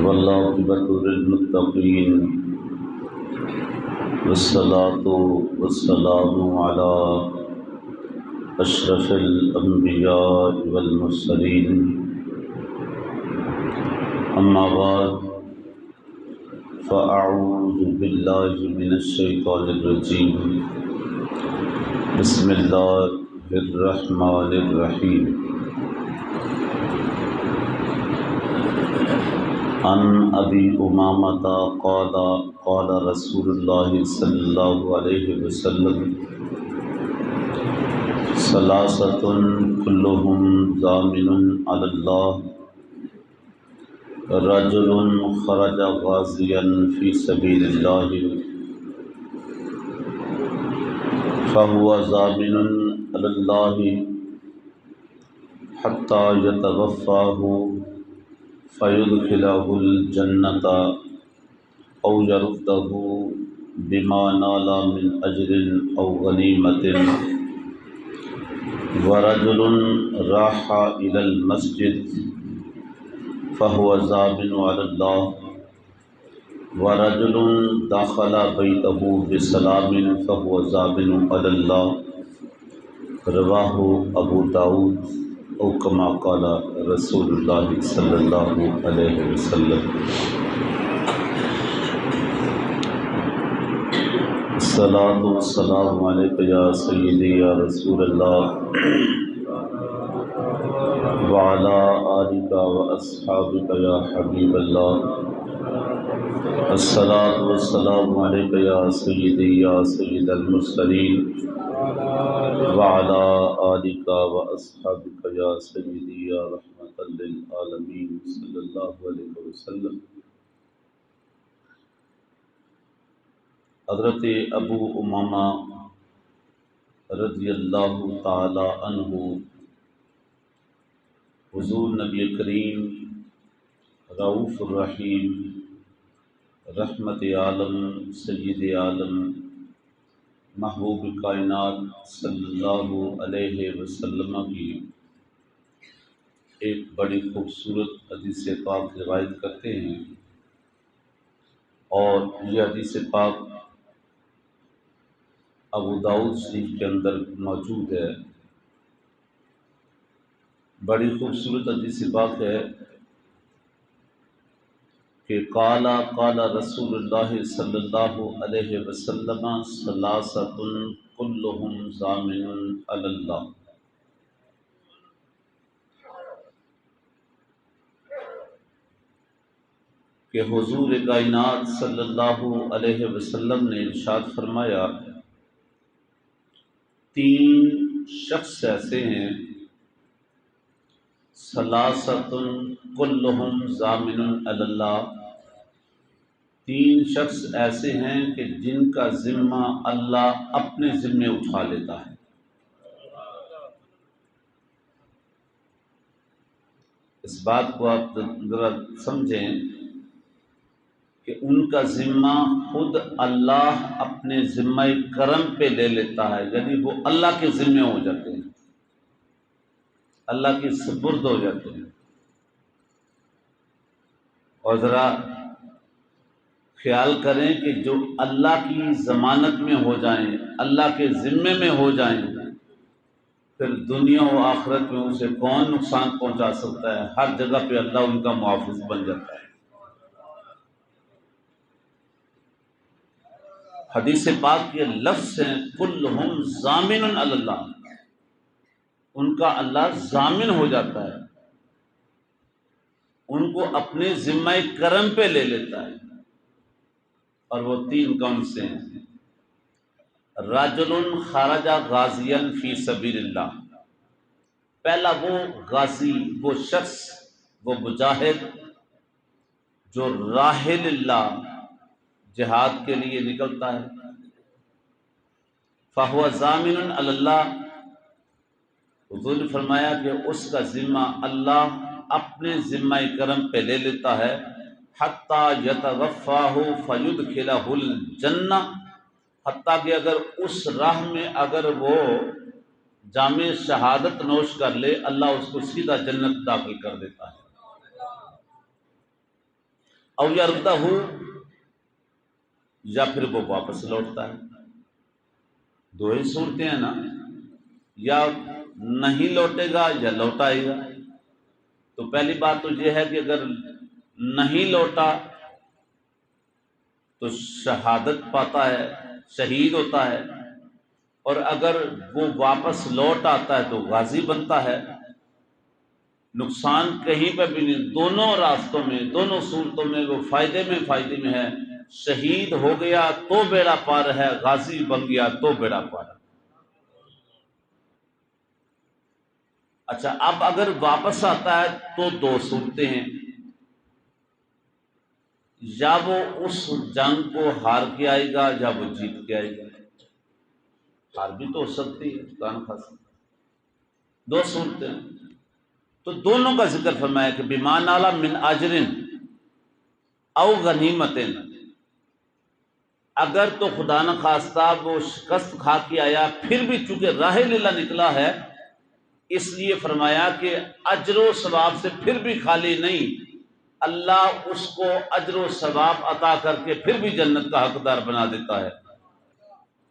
والعاقبۃ للمتقین والصلاة والسلام علی اشرف الانبیاء والمرسلین اما بعد فاعوذ باللہ من الشیطان الرجیم بسم اللہ الرحمن الرحیم عن ابی امامۃ قال قال رسول اللہ صلی اللہ علیہ وسلم ثلاثۃ کلہم ضامن علی اللہ رجل خرج غازیا فی سبیل اللہ فهو ضامن علی اللہ حتی یتوفاہ فیدخلہ الجنۃ او یردہ بما نال من اجر او غنیمۃ ورجل راح الی المسجد فهو ضامن علی اللہ ورجل دخل بیتہ بسلام فهو ضامن علی اللہ رواہ ابو داؤد او کما قال رسول اللہ صلی اللہ علیہ وسلم۔ الصلاۃ والسلام علیک یا سیدی یا رسول اللہ وعلی آلک واصحابک یا حبیب اللہ۔ الصلاۃ والسلام علیک یا سیدی یا سید المرسلین وعلی آلک واصحابک یا سیدی یا رحمۃ للعالمین صلی اللہ علیہ وسلم۔ حضرت ابو امامہ رضی اللہ تعالی عنہ حضور نبی کریم رؤوف الرحیم رحمت عالم سید عالم محبوب کائنات صلی اللہ علیہ وسلم کی ایک بڑی خوبصورت حدیث پاک روایت کرتے ہیں، اور یہ حدیث پاک ابو داؤد شریف کے اندر موجود ہے۔ بڑی خوبصورت حدیث پاک ہے کہ قال رسول اللہ صلی اللہ علیہ وسلم ثلاثۃ کلہم ضامن علی اللہ۔ کہ حضور کائنات صلی اللہ علیہ وسلم نے ارشاد فرمایا، تین شخص ایسے ہیں، ثلاثۃ کلہم ضامن علی اللہ، تین شخص ایسے ہیں کہ جن کا ذمہ اللہ اپنے ذمے اٹھا لیتا ہے۔ اس بات کو آپ ذرا سمجھیں کہ ان کا ذمہ خود اللہ اپنے ذمہ کرم پہ لے لیتا ہے، یعنی وہ اللہ کے ذمے ہو جاتے ہیں، اللہ کے سپرد ہو جاتے ہیں۔ اور ذرا خیال کریں کہ جو اللہ کی ضمانت میں ہو جائیں، اللہ کے ذمے میں ہو جائیں، پھر دنیا و آخرت میں اسے کون نقصان پہنچا سکتا ہے؟ ہر جگہ پہ اللہ ان کا محافظ بن جاتا ہے۔ حدیث پاک کے لفظ ہیں کلہم ضامن علی اللہ، ان کا اللہ ضامن ہو جاتا ہے، ان کو اپنے ذمہ کرم پہ لے لیتا ہے۔ اور وہ تین کون سے ہیں؟ رجل خرج غازیا فی سبیل اللہ، پہلا وہ غازی، وہ شخص، وہ مجاہد جو راہ اللہ جہاد کے لیے نکلتا ہے، فہو ضامن علی اللہ، حضور نے فرمایا کہ اس کا ذمہ اللہ اپنے ذمہ کرم پہ لے لیتا ہے، حتی یتوفاہ فیدخلہ الجنہ، حتیٰ کہ اگر اس راہ میں اگر وہ جام شہادت نوش کر لے، اللہ اس کو سیدھا جنت داخل کر دیتا ہے۔ او یردہ، یا پھر وہ واپس لوٹتا ہے۔ دو ہی صورتیں ہیں نا، یا نہیں لوٹے گا یا لوٹائے گا۔ تو پہلی بات تو یہ ہے کہ اگر نہیں لوٹا تو شہادت پاتا ہے، شہید ہوتا ہے، اور اگر وہ واپس لوٹ آتا ہے تو غازی بنتا ہے۔ نقصان کہیں پہ بھی نہیں، دونوں راستوں میں، دونوں صورتوں میں وہ فائدے میں ہے۔ شہید ہو گیا تو بیڑا پار ہے، غازی بن گیا تو بیڑا پار ہے۔ اچھا، اب اگر واپس آتا ہے تو دو صورتیں ہیں، یا وہ اس جنگ کو ہار کے آئے گا یا وہ جیت کے آئے گا۔ ہار بھی تو ہو سکتی ہے، کان کھا سکتی، دو صورتیں۔ تو دونوں کا ذکر فرمایا کہ بما نالا من اجر او غنیمت، اگر تو خدا نخواستہ وہ شکست کھا کے آیا پھر بھی چونکہ راہ اللہ نکلا ہے، اس لیے فرمایا کہ اجر و ثواب سے پھر بھی خالی نہیں، اللہ اس کو اجر و ثواب عطا کر کے پھر بھی جنت کا حقدار بنا دیتا ہے۔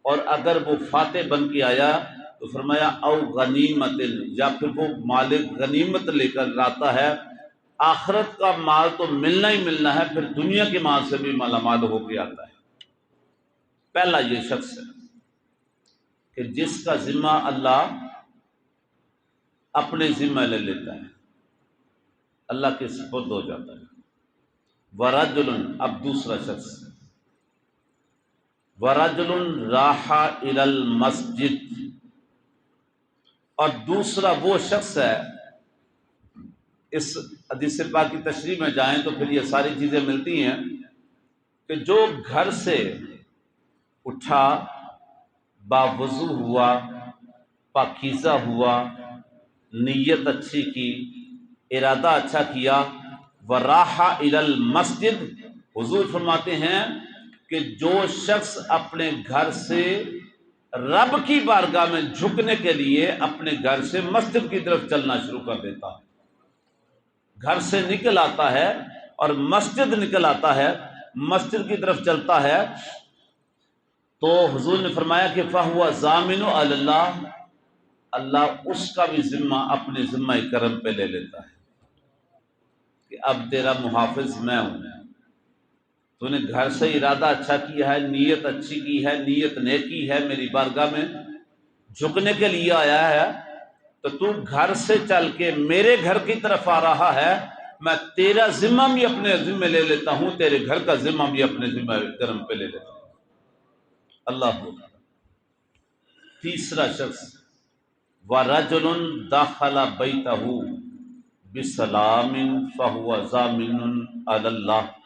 اور اگر وہ فاتح بن کے آیا تو فرمایا او غنیمت، یا پھر وہ مالک غنیمت لے کر آتا ہے۔ آخرت کا مال تو ملنا ہی ملنا ہے، پھر دنیا کے مال سے بھی مالا مال ہو کے آتا ہے۔ پہلا یہ شخص ہے کہ جس کا ذمہ اللہ اپنے ذمہ لے لیتا ہے، اللہ کے سپرد ہو جاتا ہے۔ ورجل، اب دوسرا شخص، ورجل راح الی المسجد، اور دوسرا وہ شخص ہے، اس حدیث پاک کی تشریح میں جائیں تو پھر یہ ساری چیزیں ملتی ہیں کہ جو گھر سے اٹھا، باوضو ہوا، پاکیزہ ہوا، نیت اچھی کی، ارادہ اچھا کیا، وراح الی المسجد، حضور فرماتے ہیں کہ جو شخص اپنے گھر سے رب کی بارگاہ میں جھکنے کے لیے اپنے گھر سے مسجد کی طرف چلنا شروع کر دیتا ہے، گھر سے نکل آتا ہے اور مسجد نکل آتا ہے، مسجد کی طرف چلتا ہے، تو حضور نے فرمایا کہ فَهُوَ ضَامِنُ عَلَى اللَّهِ، اللہ اس کا بھی ذمہ اپنے ذمہ کرم پہ لے لیتا ہے کہ اب تیرا محافظ میں ہوں، تو نے گھر سے ارادہ اچھا کیا ہے، نیت اچھی کی ہے، نیت نیکی ہے، میری بارگاہ میں جھکنے کے لیے آیا ہے، تو گھر سے چل کے میرے گھر کی طرف آ رہا ہے، میں تیرا ذمہ بھی اپنے ذمہ لے لیتا ہوں، تیرے گھر کا ذمہ بھی اپنے ذمہ کرم پہ لے لیتا ہوں۔ اللہ ہو۔ تیسرا شخص، وَرَجُلٌ دَخَلَ بَيْتَهُ بِسَلَامٍ فَهُوَ ضَامِنٌ عَلَى اللَّهِ،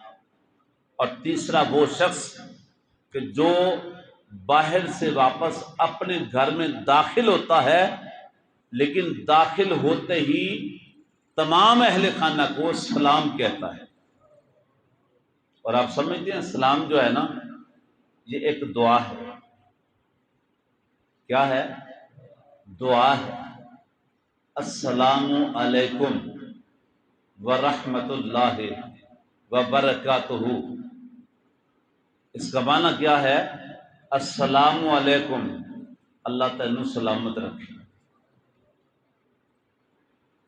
اور تیسرا وہ شخص کہ جو باہر سے واپس اپنے گھر میں داخل ہوتا ہے، لیکن داخل ہوتے ہی تمام اہل خانہ کو سلام کہتا ہے۔ اور آپ سمجھتے ہیں سلام جو ہے نا، یہ ایک دعا ہے۔ کیا ہے؟ دعا ہے۔ السلام علیکم ورحمۃ اللہ وبرکاتہ، اس کا معنی کیا ہے؟ السلام علیکم، اللہ تینوں سلامت رکھے،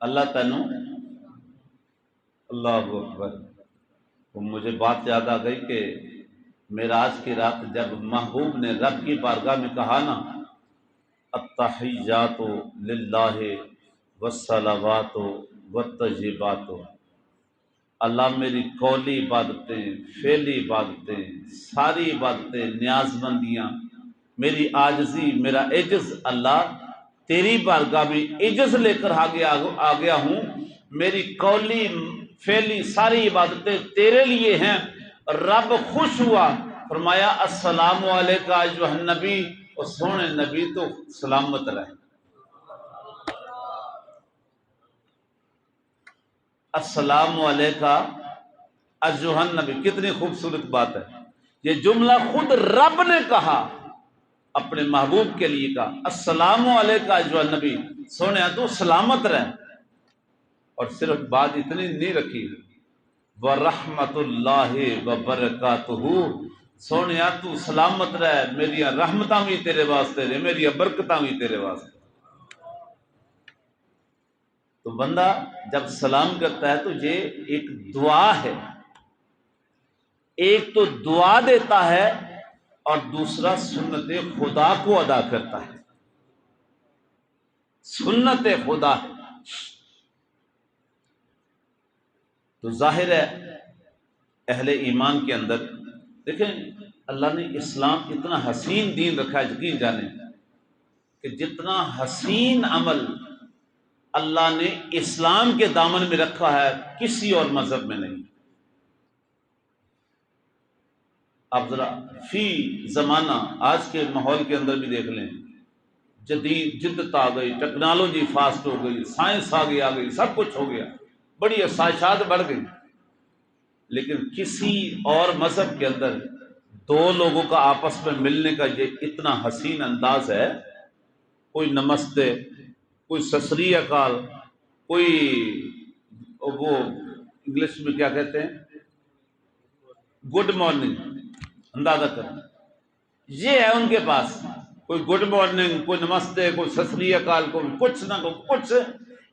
اللہ تینوں، اللہ اکبر۔ تو مجھے بات یاد آ گئی کہ معراج کی رات جب محبوب نے رب کی بارگاہ میں کہا نا، التحیات للہ والصلوات والطیبات، اللہ میری قولی عبادتیں، فعلی عبادتیں، ساری عبادتیں، نیاز مندیاں، میری عاجزی، میرا عجز، اللہ تیری بارگاہ میں عجز لے کر آ گیا ہوں، میری قولی فعلی ساری عبادتیں تیرے لیے ہیں۔ رب خوش ہوا، فرمایا السلام علیکہ ایھا النبی، اور سونے نبی تو سلامت رہے۔ السلام علیکہ ایھا النبی، کتنی خوبصورت بات ہے۔ یہ جملہ خود رب نے کہا، اپنے محبوب کے لیے کہا، السلام علیکہ ایھا النبی، سونے تو سلامت رہے۔ اور صرف بات اتنی نہیں رکھی، ورحمۃ اللہ وبرکاتہ، سونیا تو سلامت رہ، میری رحمتاں بھی تیرے واسطے نے، میری برکتاں بھی تیرے واسطے۔ تو بندہ جب سلام کرتا ہے تو یہ ایک دعا ہے، ایک تو دعا دیتا ہے اور دوسرا سنت خدا کو ادا کرتا ہے، سنت خدا ہے۔ تو ظاہر ہے اہل ایمان کے اندر دیکھیں اللہ نے اسلام اتنا حسین دین رکھا ہے، یقین جانیں کہ جتنا حسین عمل اللہ نے اسلام کے دامن میں رکھا ہے کسی اور مذہب میں نہیں۔ آپ ذرا فی زمانہ آج کے ماحول کے اندر بھی دیکھ لیں، جدید جدت آ گئی، ٹیکنالوجی فاسٹ ہو گئی، سائنس آ گئی، سب کچھ ہو گیا، بڑی آسائشات بڑھ گئی، لیکن کسی اور مذہب کے اندر دو لوگوں کا آپس میں ملنے کا یہ اتنا حسین انداز ہے، کوئی نمستے، کوئی ست سری اکال، کوئی وہ انگلش میں کیا کہتے ہیں گڈ مارننگ، اندازہ کریں یہ ہے ان کے پاس، کوئی گڈ مارننگ، کوئی نمستے، کوئی ست سری اکال، کوئی کچھ نہ کچھ۔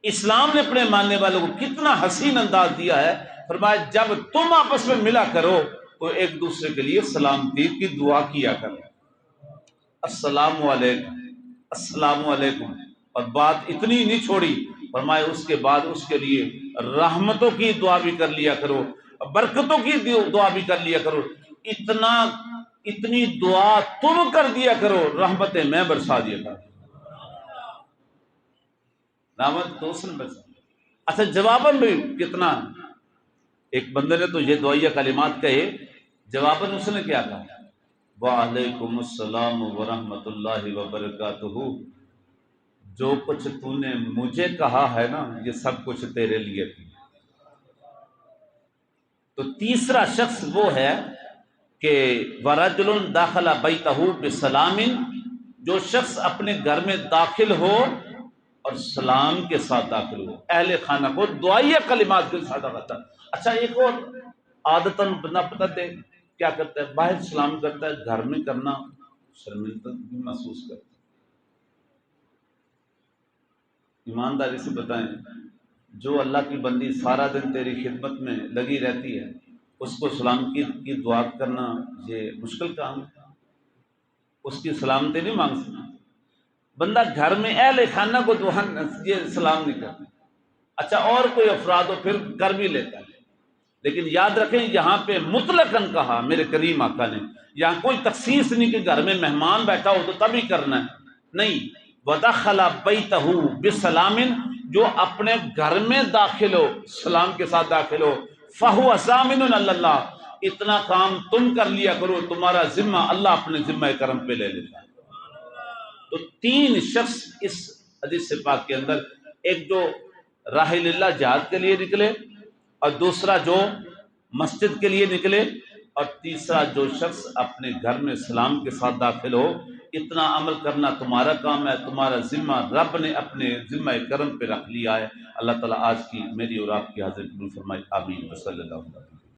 اسلام نے اپنے ماننے والوں کو کتنا حسین انداز دیا ہے، فرمایا جب تم آپس میں ملا کرو تو ایک دوسرے کے لیے سلامتی کی دعا کیا کرو، السلام علیکم، السلام علیکم، اور بات اتنی نہیں چھوڑی، فرمایا اس کے بعد اس کے لیے رحمتوں کی دعا بھی کر لیا کرو، برکتوں کی دعا بھی کر لیا کرو، اتنی دعا تم کر دیا کرو، رحمتیں میں برسا دیا کرو، رحمت تو اس نے برسا۔ اچھا جواباً بھی کتنا، ایک بندے نے تو یہ دعائیہ کلمات کہے، جواباً اس نے کیا کہا، وعلیکم السلام ورحمۃ اللہ وبرکاتہ، جو کچھ تو نے مجھے کہا ہے نا یہ سب کچھ تیرے لیے تھی۔ تو تیسرا شخص وہ ہے کہ وَرَجُلٌ دَخَلَ بَيْتَهُ بِسَلَامٍ، جو شخص اپنے گھر میں داخل ہو اور سلام کے ساتھ داخل ہو، اہل خانہ کو دعائیہ کلمات کے ساتھ داخل ہے۔ اچھا ایک اور عادتاً بنا پتہ دے کیا کرتا ہے، باہر سلام کرتا ہے، گھر میں کرنا شرمندہ بھی محسوس کرتا ہے۔ ایمانداری سے بتائیں، جو اللہ کی بندی سارا دن تیری خدمت میں لگی رہتی ہے اس کو سلام کی دعا کرنا یہ مشکل کام ہے، اس کی سلامتی نہیں مانگ سکتا بندہ گھر میں، اہل خانہ کو دعا یہ سلام نہیں کرتا۔ اچھا اور کوئی افراد ہو پھر کر بھی لیتا ہے، لیکن یاد رکھیں یہاں پہ مطلقاً کہا میرے کریم آقا نے، یہاں کوئی تخصیص نہیں کہ گھر میں مہمان بیٹھا ہو تو تبھی کرنا ہے، نہیں، وَدَخَلَ بَيْتَهُ بِسَلَامٍ، جو اپنے گھر میں داخل ہو سلام کے ساتھ داخل ہو، فَهُوَ ضَامِنٌ عَلَى اللَّهِ، اتنا کام تم کر لیا کرو، تمہارا ذمہ اللہ اپنے ذمہ کرم پہ لے لیتا ہے۔ تو تین شخص اس حدیث پاک کے اندر، ایک جو راہ اللہ جہاد کے لیے نکلے، اور دوسرا جو مسجد کے لیے نکلے، اور تیسرا جو شخص اپنے گھر میں سلام کے ساتھ داخل ہو، اتنا عمل کرنا تمہارا کام ہے، تمہارا ذمہ رب نے اپنے ذمہ کرم پہ رکھ لیا ہے۔ اللہ تعالیٰ آج کی میری اور آپ کی حاضری قبول فرمائے، آمین، صلی اللہ علیہ وسلم۔